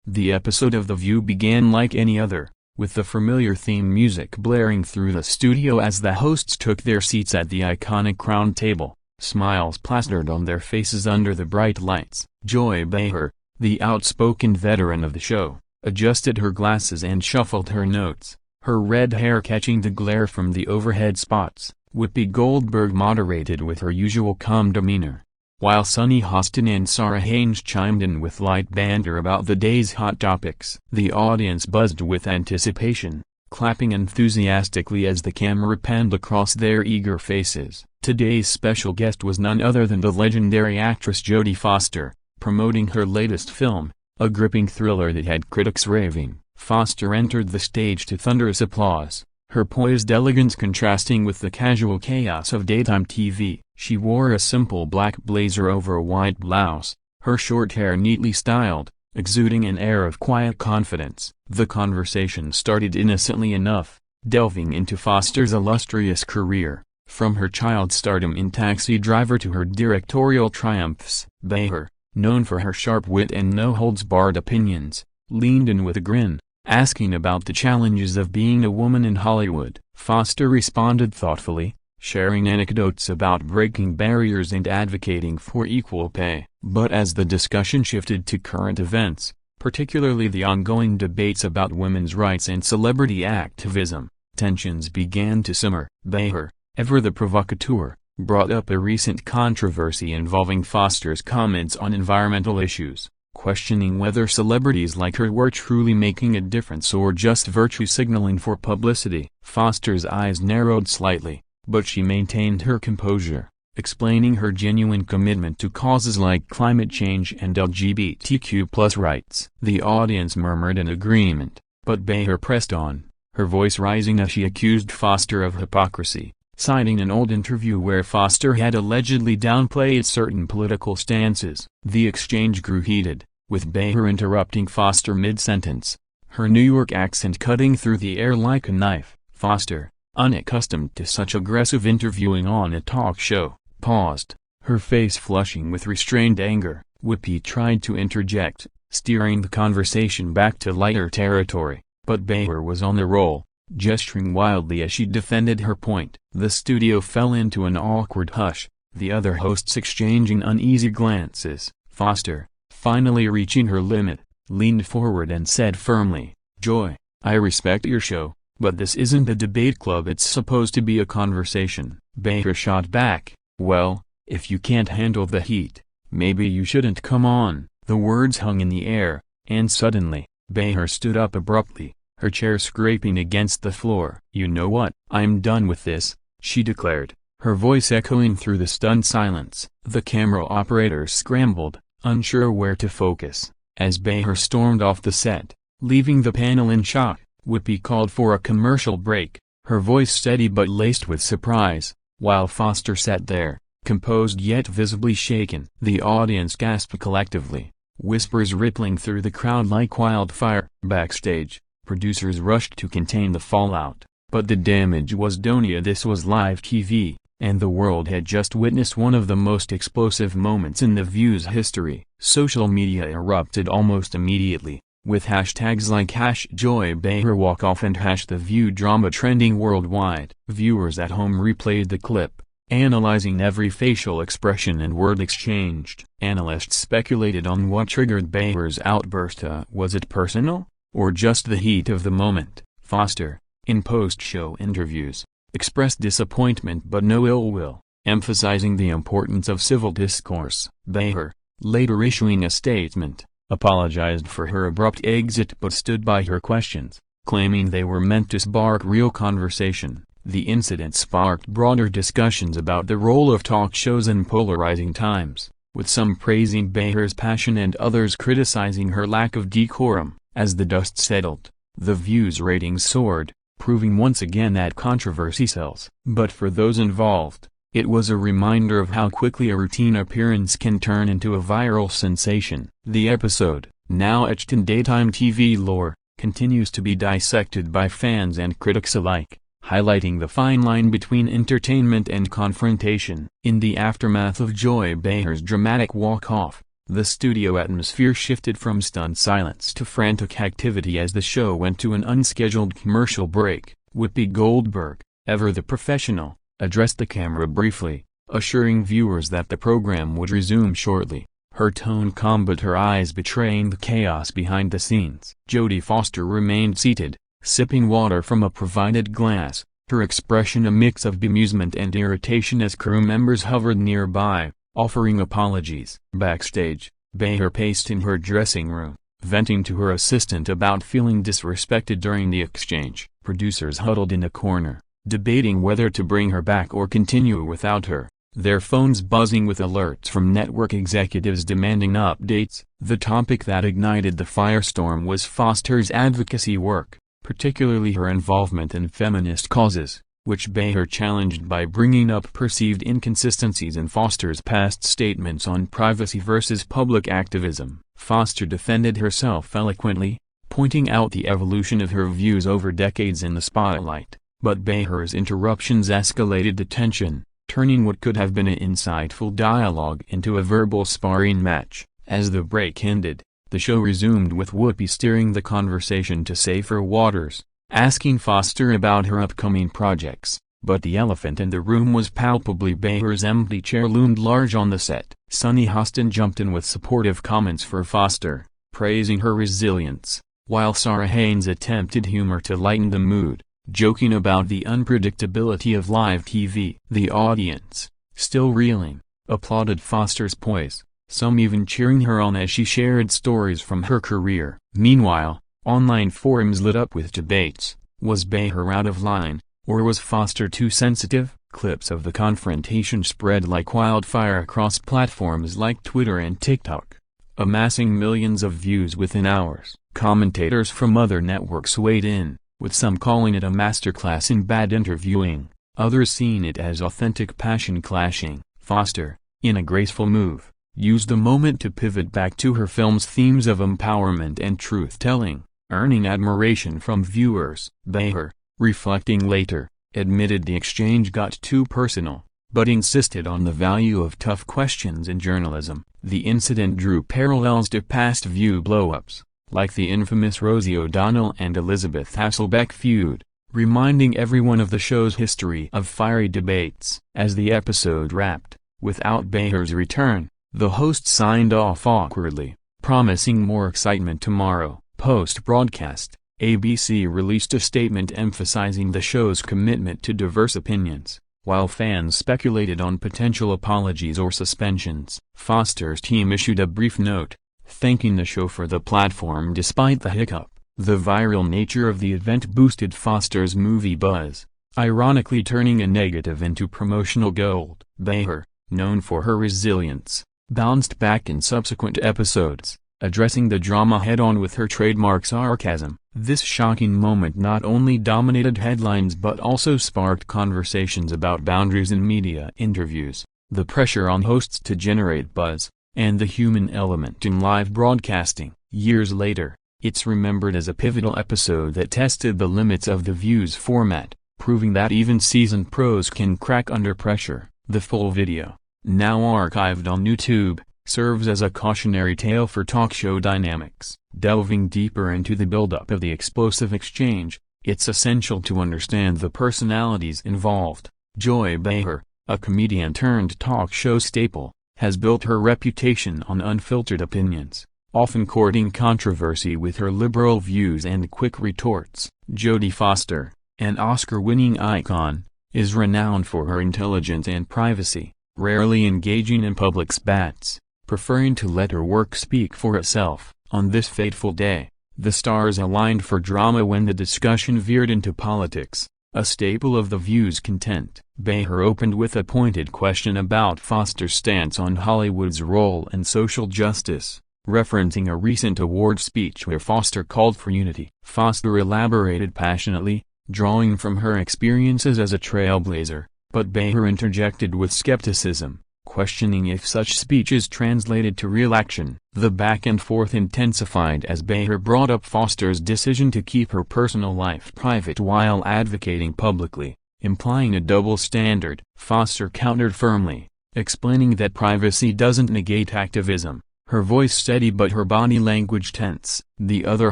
The episode of The View began like any other, with the familiar theme music blaring through the studio as the hosts took their seats at the iconic round table, smiles plastered on their faces under the bright lights. Joy Behar, the outspoken veteran of the show, adjusted her glasses and shuffled her notes, her red hair catching the glare from the overhead spots. Whoopi Goldberg moderated with her usual calm demeanor, while Sunny Hostin and Sarah Haynes chimed in with light banter about the day's hot topics. The audience buzzed with anticipation, clapping enthusiastically as the camera panned across their eager faces. Today's special guest was none other than the legendary actress Jodie Foster, promoting her latest film, a gripping thriller that had critics raving. Foster entered the stage to thunderous applause, her poised elegance contrasting with the casual chaos of daytime TV. She wore a simple black blazer over a white blouse, her short hair neatly styled, exuding an air of quiet confidence. The conversation started innocently enough, delving into Foster's illustrious career, from her child stardom in Taxi Driver to her directorial triumphs. Behar, known for her sharp wit and no-holds-barred opinions, leaned in with a grin, asking about the challenges of being a woman in Hollywood. Foster responded thoughtfully, sharing anecdotes about breaking barriers and advocating for equal pay. But as the discussion shifted to current events, particularly the ongoing debates about women's rights and celebrity activism, tensions began to simmer. Behar, ever the provocateur, brought up a recent controversy involving Foster's comments on environmental issues, questioning whether celebrities like her were truly making a difference or just virtue signaling for publicity. Foster's eyes narrowed slightly, but she maintained her composure, explaining her genuine commitment to causes like climate change and LGBTQ+ rights. The audience murmured in agreement, but Behar pressed on, her voice rising as she accused Foster of hypocrisy, citing an old interview where Foster had allegedly downplayed certain political stances. The exchange grew heated, with Behar interrupting Foster mid-sentence, her New York accent cutting through the air like a knife. Foster, unaccustomed to such aggressive interviewing on a talk show, paused, her face flushing with restrained anger. Whoopi tried to interject, steering the conversation back to lighter territory, but Behar was on the roll, gesturing wildly as she defended her point. The studio fell into an awkward hush, the other hosts exchanging uneasy glances. Foster, finally reaching her limit, leaned forward and said firmly, "Joy, I respect your show, but this isn't a debate club, it's supposed to be a conversation." Behar shot back, "Well, if you can't handle the heat, maybe you shouldn't come on." The words hung in the air, and suddenly, Behar stood up abruptly, her chair scraping against the floor. "You know what? I'm done with this," she declared, her voice echoing through the stunned silence. The camera operators scrambled, unsure where to focus, as Behar stormed off the set, leaving the panel in shock. Whoopi called for a commercial break, her voice steady but laced with surprise, while Foster sat there, composed yet visibly shaken. The audience gasped collectively, whispers rippling through the crowd like wildfire. Backstage, producers rushed to contain the fallout, but the damage was done. This was live TV, and the world had just witnessed one of the most explosive moments in The View's history. Social media erupted almost immediately, with hashtags like #JoyBeharWalkOff and #TheViewDrama trending worldwide. Viewers at home replayed the clip, analyzing every facial expression and word exchanged. Analysts speculated on what triggered Behar's outburst. Was it personal, or just the heat of the moment? Foster, in post-show interviews, expressed disappointment but no ill will, emphasizing the importance of civil discourse. Behar, later issuing a statement, apologized for her abrupt exit but stood by her questions, claiming they were meant to spark real conversation. The incident sparked broader discussions about the role of talk shows in polarizing times, with some praising Behar's passion and others criticizing her lack of decorum. As the dust settled, The View's ratings soared, proving once again that controversy sells. But for those involved, it was a reminder of how quickly a routine appearance can turn into a viral sensation. The episode, now etched in daytime TV lore, continues to be dissected by fans and critics alike, highlighting the fine line between entertainment and confrontation. In the aftermath of Joy Behar's dramatic walk-off, The studio atmosphere shifted from stunned silence to frantic activity as the show went to an unscheduled commercial break. Whoopi Goldberg, ever the professional, addressed the camera briefly, assuring viewers that the program would resume shortly, her tone calm but her eyes betraying the chaos behind the scenes. Jodie Foster remained seated, sipping water from a provided glass, her expression a mix of bemusement and irritation as crew members hovered nearby, offering apologies. Backstage, Behar paced in her dressing room, venting to her assistant about feeling disrespected during the exchange. Producers huddled in a corner, debating whether to bring her back or continue without her, their phones buzzing with alerts from network executives demanding updates. The topic that ignited the firestorm was Foster's advocacy work, particularly her involvement in feminist causes, which Behar challenged by bringing up perceived inconsistencies in Foster's past statements on privacy versus public activism. Foster defended herself eloquently, pointing out the evolution of her views over decades in the spotlight, but Behar's interruptions escalated the tension, turning what could have been an insightful dialogue into a verbal sparring match. As the break ended, the show resumed with Whoopi steering the conversation to safer waters, asking Foster about her upcoming projects, but the elephant in the room was palpably Behar's empty chair loomed large on the set. Sunny Hostin jumped in with supportive comments for Foster, praising her resilience, while Sarah Haynes attempted humor to lighten the mood, joking about the unpredictability of live TV. The audience, still reeling, applauded Foster's poise, some even cheering her on as she shared stories from her career. Meanwhile, online forums lit up with debates. Was Behar out of line, or was Foster too sensitive? Clips of the confrontation spread like wildfire across platforms like Twitter and TikTok, amassing millions of views within hours. Commentators from other networks weighed in, with some calling it a masterclass in bad interviewing, others seeing it as authentic passion clashing. Foster, in a graceful move, used the moment to pivot back to her film's themes of empowerment and truth-telling, earning admiration from viewers. Behar, reflecting later, admitted the exchange got too personal, but insisted on the value of tough questions in journalism. The incident drew parallels to past View blow-ups, like the infamous Rosie O'Donnell and Elizabeth Hasselbeck feud, reminding everyone of the show's history of fiery debates. As the episode wrapped, without Behar's return, the host signed off awkwardly, promising more excitement tomorrow. Post-broadcast, ABC released a statement emphasizing the show's commitment to diverse opinions, while fans speculated on potential apologies or suspensions. Foster's team issued a brief note, thanking the show for the platform despite the hiccup. The viral nature of the event boosted Foster's movie buzz, ironically turning a negative into promotional gold. Behar, known for her resilience, bounced back in subsequent episodes, addressing the drama head-on with her trademark sarcasm. This shocking moment not only dominated headlines but also sparked conversations about boundaries in media interviews, the pressure on hosts to generate buzz, and the human element in live broadcasting. Years later, it's remembered as a pivotal episode that tested the limits of The View's format, proving that even seasoned pros can crack under pressure. The full video, now archived on YouTube, serves as a cautionary tale for talk show dynamics. Delving deeper into the buildup of the explosive exchange, it's essential to understand the personalities involved. Joy Behar, a comedian turned talk show staple, has built her reputation on unfiltered opinions, often courting controversy with her liberal views and quick retorts. Jodie Foster, an Oscar-winning icon, is renowned for her intelligence and privacy, rarely engaging in public spats, preferring to let her work speak for itself. On this fateful day, the stars aligned for drama when the discussion veered into politics, a staple of The View's content. Behar opened with a pointed question about Foster's stance on Hollywood's role in social justice, referencing a recent award speech where Foster called for unity. Foster elaborated passionately, drawing from her experiences as a trailblazer, but Behar interjected with skepticism, questioning if such speeches translated to real action. The back and forth intensified as Behar brought up Foster's decision to keep her personal life private while advocating publicly, implying a double standard. Foster countered firmly, explaining that privacy doesn't negate activism, her voice steady but her body language tense. The other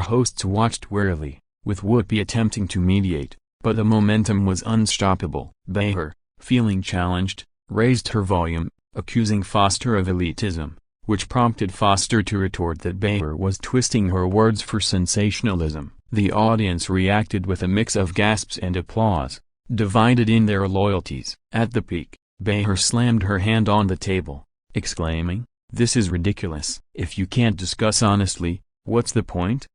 hosts watched warily, with Whoopi attempting to mediate, but the momentum was unstoppable. Behar, feeling challenged, raised her volume, accusing Foster of elitism, which prompted Foster to retort that Behar was twisting her words for sensationalism. The audience reacted with a mix of gasps and applause, divided in their loyalties. At the peak, Behar slammed her hand on the table, exclaiming, "This is ridiculous. If you can't discuss honestly, what's the point?"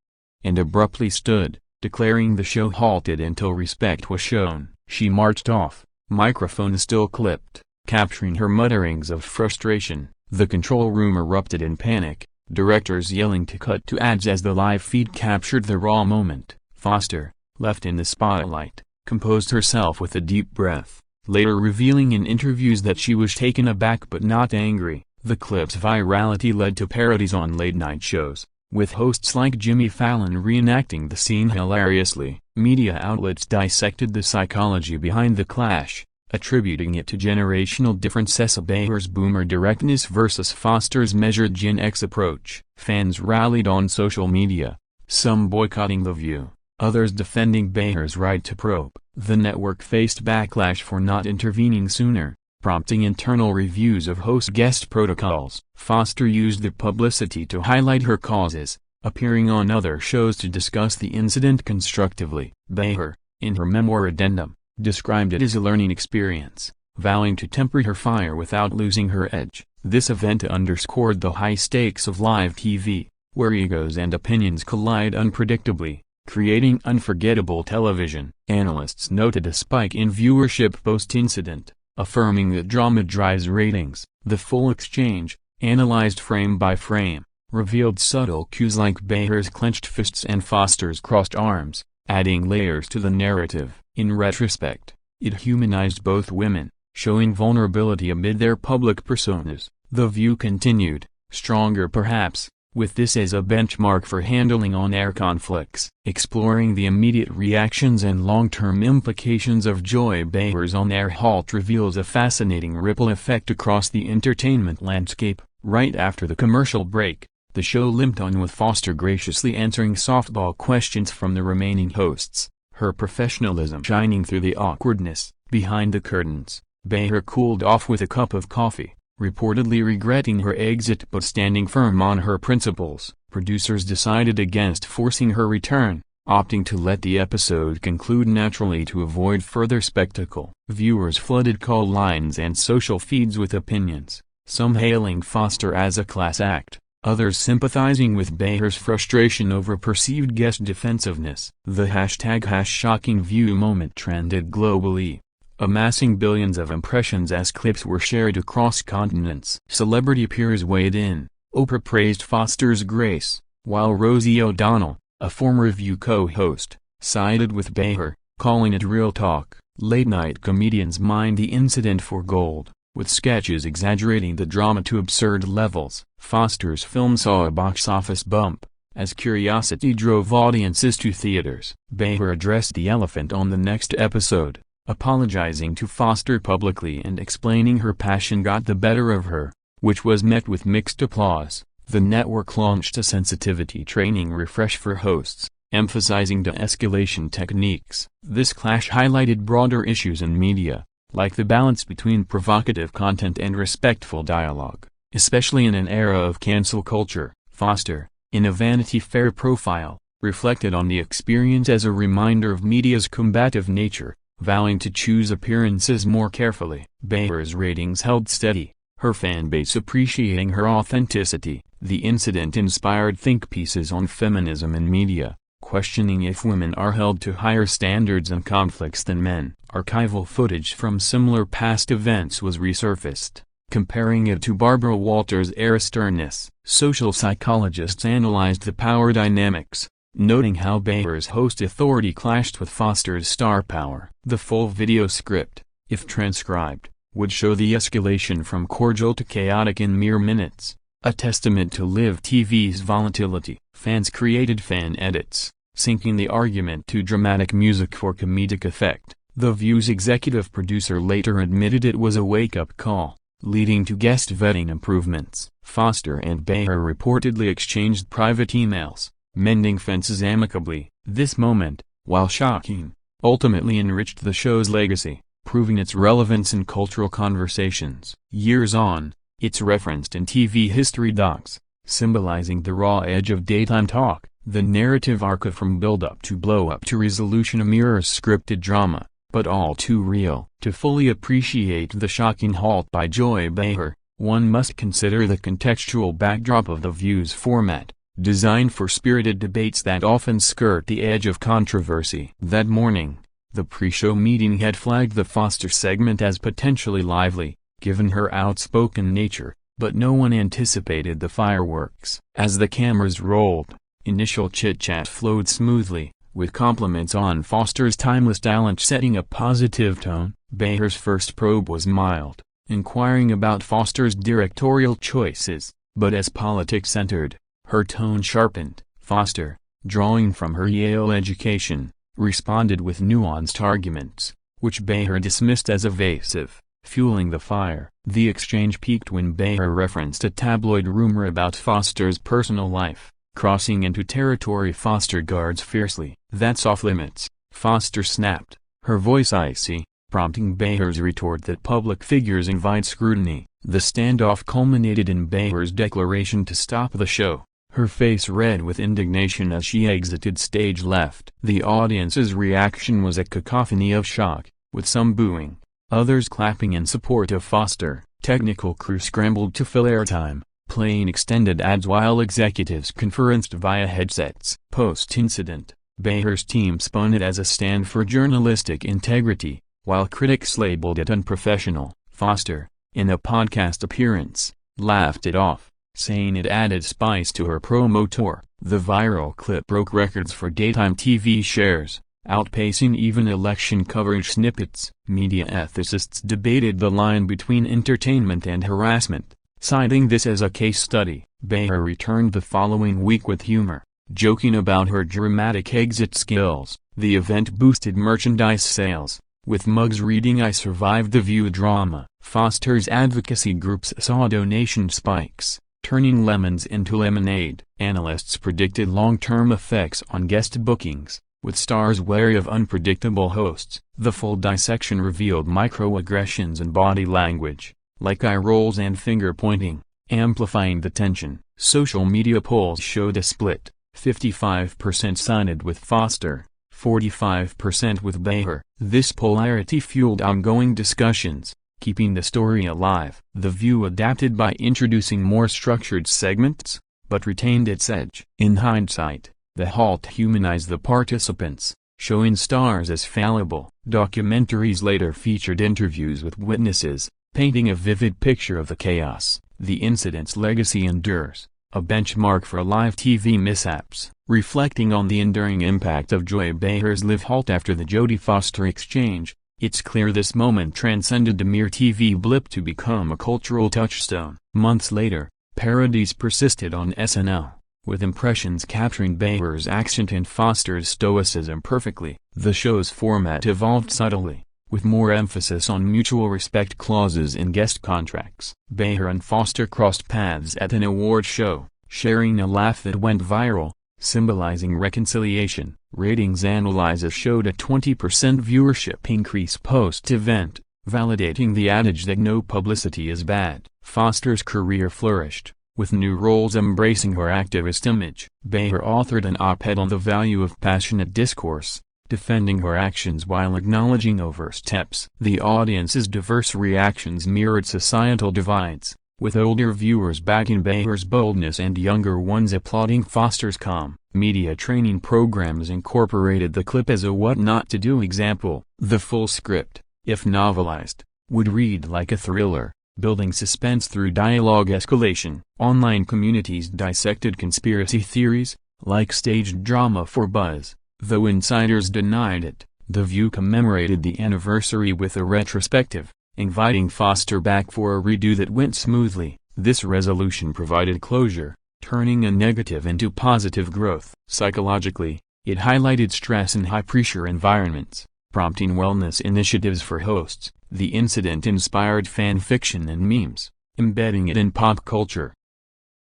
And abruptly stood, declaring the show halted until respect was shown. She marched off, microphone still clipped, capturing her mutterings of frustration. The control room erupted in panic, directors yelling to cut to ads as the live feed captured the raw moment. Foster, left in the spotlight, composed herself with a deep breath, later revealing in interviews that she was taken aback but not angry. The clip's virality led to parodies on late-night shows, with hosts like Jimmy Fallon reenacting the scene hilariously. Media outlets dissected the psychology behind the clash, attributing it to generational differences: Behar's boomer directness versus Foster's measured Gen X approach. Fans rallied on social media, some boycotting The View, others defending Behar's right to probe. The network faced backlash for not intervening sooner, prompting internal reviews of host-guest protocols. Foster used the publicity to highlight her causes, appearing on other shows to discuss the incident constructively. Behar, in her memoir addendum, described it as a learning experience, vowing to temper her fire without losing her edge. This event underscored the high stakes of live TV, where egos and opinions collide unpredictably, creating unforgettable television. Analysts noted a spike in viewership post-incident, affirming that drama drives ratings. The full exchange, analyzed frame by frame, revealed subtle cues like Behar's clenched fists and Foster's crossed arms, adding layers to the narrative. In retrospect, it humanized both women, showing vulnerability amid their public personas. The View continued, stronger perhaps, with this as a benchmark for handling on-air conflicts. Exploring the immediate reactions and long-term implications of Joy Behar's on-air halt reveals a fascinating ripple effect across the entertainment landscape. Right after the commercial break, the show limped on with Foster graciously answering softball questions from the remaining hosts, her professionalism shining through the awkwardness. Behind the curtains, Behar cooled off with a cup of coffee, reportedly regretting her exit but standing firm on her principles. Producers decided against forcing her return, opting to let the episode conclude naturally to avoid further spectacle. Viewers flooded call lines and social feeds with opinions, some hailing Foster as a class act, others sympathizing with Behar's frustration over perceived guest defensiveness. The #ShockingView moment trended globally, amassing billions of impressions as clips were shared across continents. Celebrity peers weighed in. Oprah praised Foster's grace, while Rosie O'Donnell, a former View co-host, sided with Behar, calling it real talk. Late-night comedians mined the incident for gold, with sketches exaggerating the drama to absurd levels. Foster's film saw a box office bump, as curiosity drove audiences to theaters. Behar addressed the elephant on the next episode, apologizing to Foster publicly and explaining her passion got the better of her, which was met with mixed applause. The network launched a sensitivity training refresh for hosts, emphasizing de-escalation techniques. This clash highlighted broader issues in media, like the balance between provocative content and respectful dialogue, especially in an era of cancel culture. Foster, in a Vanity Fair profile, reflected on the experience as a reminder of media's combative nature, vowing to choose appearances more carefully. Behar's ratings held steady, her fanbase appreciating her authenticity. The incident inspired think pieces on feminism in media, questioning if women are held to higher standards in conflicts than men. Archival footage from similar past events was resurfaced, comparing it to Barbara Walters' era sternness. Social psychologists analyzed the power dynamics, noting how Behar's host authority clashed with Foster's star power. The full video script, if transcribed, would show the escalation from cordial to chaotic in mere minutes, a testament to live TV's volatility. Fans created fan edits, syncing the argument to dramatic music for comedic effect. The View's executive producer later admitted it was a wake-up call, leading to guest vetting improvements. Foster and Behar reportedly exchanged private emails, mending fences amicably. This moment, while shocking, ultimately enriched the show's legacy, proving its relevance in cultural conversations. Years on, it's referenced in TV history docs, symbolizing the raw edge of daytime talk. The narrative arc of from build-up to blow-up to resolution mirrors scripted drama, but all too real. To fully appreciate the shocking halt by Joy Behar, one must consider the contextual backdrop of The View's format, designed for spirited debates that often skirt the edge of controversy. That morning, the pre-show meeting had flagged the Foster segment as potentially lively, given her outspoken nature, but no one anticipated the fireworks. As the cameras rolled, initial chit-chat flowed smoothly, with compliments on Foster's timeless talent setting a positive tone. Behar's first probe was mild, inquiring about Foster's directorial choices, but as politics entered, her tone sharpened. Foster, drawing from her Yale education, responded with nuanced arguments, which Behar dismissed as evasive, fueling the fire. The exchange peaked when Behar referenced a tabloid rumor about Foster's personal life, crossing into territory Foster guards fiercely. "That's off limits," Foster snapped, her voice icy, prompting Behar's retort that public figures invite scrutiny. The standoff culminated in Behar's declaration to stop the show, her face red with indignation as she exited stage left. The audience's reaction was a cacophony of shock, with some booing, others clapping in support of Foster. Technical crew scrambled to fill airtime, playing extended ads while executives conferenced via headsets. Post-incident, Behar's team spun it as a stand for journalistic integrity, while critics labeled it unprofessional. Foster, in a podcast appearance, laughed it off, saying it added spice to her promo tour. The viral clip broke records for daytime TV shares, outpacing even election coverage snippets. Media ethicists debated the line between entertainment and harassment, citing this as a case study. Behar returned the following week with humor, joking about her dramatic exit skills. The event boosted merchandise sales, with mugs reading "I survived the View drama." Foster's advocacy groups saw donation spikes, turning lemons into lemonade. Analysts predicted long-term effects on guest bookings, with stars wary of unpredictable hosts. The full dissection revealed microaggressions and body language, like eye rolls and finger-pointing, amplifying the tension. Social media polls showed a split, 55% sided with Foster, 45% with Behar. This polarity fueled ongoing discussions, keeping the story alive. The View adapted by introducing more structured segments, but retained its edge. In hindsight, the halt humanized the participants, showing stars as fallible. Documentaries later featured interviews with witnesses, painting a vivid picture of the chaos. The incident's legacy endures, a benchmark for live TV mishaps. Reflecting on the enduring impact of Joy Behar's live halt after the Jodie Foster exchange, it's clear this moment transcended a mere TV blip to become a cultural touchstone. Months later, parodies persisted on SNL, with impressions capturing Behar's accent and Foster's stoicism perfectly. The show's format evolved subtly, with more emphasis on mutual respect clauses in guest contracts. Behar and Foster crossed paths at an award show, sharing a laugh that went viral, symbolizing reconciliation. Ratings analysis showed a 20% viewership increase post-event, validating the adage that no publicity is bad. Foster's career flourished, with new roles embracing her activist image. Behar authored an op-ed on the value of passionate discourse, defending her actions while acknowledging oversteps. The audience's diverse reactions mirrored societal divides, with older viewers backing Behar's boldness and younger ones applauding Foster's calm. Media training programs incorporated the clip as a what not to do example. The full script, if novelized, would read like a thriller, building suspense through dialogue escalation. Online communities dissected conspiracy theories, like staged drama for buzz, though insiders denied it. The View commemorated the anniversary with a retrospective, inviting Foster back for a redo that went smoothly. This resolution provided closure, turning a negative into positive growth. Psychologically, it highlighted stress in high-pressure environments, prompting wellness initiatives for hosts. The incident inspired fan fiction and memes, embedding it in pop culture.